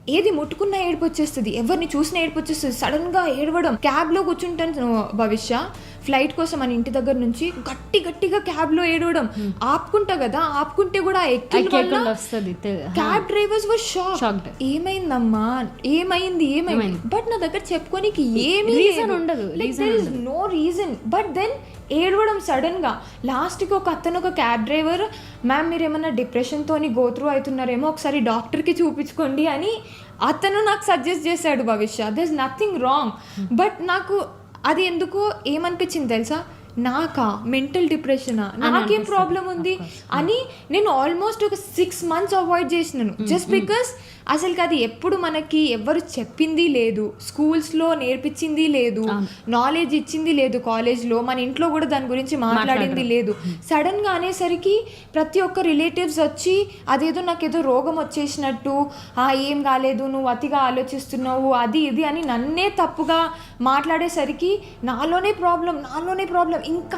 ఏది ముట్టుకున్నా ఏడుపు వచ్చేస్తుంది, ఎవరిని చూసినా ఏడుపు వచ్చేస్తుంది, సడన్గా ఏడవడం. క్యాబ్లో కూర్చుంటాను భవిష్య, ఫ్లైట్ కోసం మన ఇంటి దగ్గర నుంచి గట్టిగా క్యాబ్లో ఏడవడం. ఆపుకుంటా కదా, ఆపుకుంటే కూడా క్యాబ్ డ్రైవర్స్ వర్ షాక్డ్. ఏమైందమ్మా, ఏమైంది. బట్ నా దగ్గర చెప్పుకోనికి ఏమీ ఉండదు, నో రీజన్. బట్ దెన్ ఏడవడం సడన్ గా. లాస్ట్కి ఒక క్యాబ్ డ్రైవర్, మ్యామ్ మీరు ఏమన్నా డిప్రెషన్తో గోత్రూ అవుతున్నారేమో, ఒకసారి డాక్టర్కి చూపించుకోండి అని అతను నాకు సజెస్ట్ చేశాడు Bhavishya. There is nothing wrong. But నాకు అది ఎందుకో ఏమనిపించింది తెలుసా, నాకా మెంటల్ డిప్రెషనా, నాకేం ప్రాబ్లం ఉంది అని నేను ఆల్మోస్ట్ ఒక 6 months అవాయిడ్ చేసినాను. జస్ట్ బికాస్ అసలుకి అది ఎప్పుడు మనకి ఎవరు చెప్పింది లేదు, స్కూల్స్లో నేర్పించింది లేదు, నాలెడ్జ్ ఇచ్చింది లేదు, కాలేజ్లో మన ఇంట్లో కూడా దాని గురించి మాట్లాడింది లేదు. సడన్గా అనేసరికి ప్రతి ఒక్క రిలేటివ్స్ వచ్చి అదేదో నాకేదో రోగం వచ్చేసినట్టు, ఏం కాలేదు, నువ్వు అతిగా ఆలోచిస్తున్నావు, అది ఇది అని నన్నే తప్పుగా మాట్లాడేసరికి నాలోనే ప్రాబ్లం ఇంకా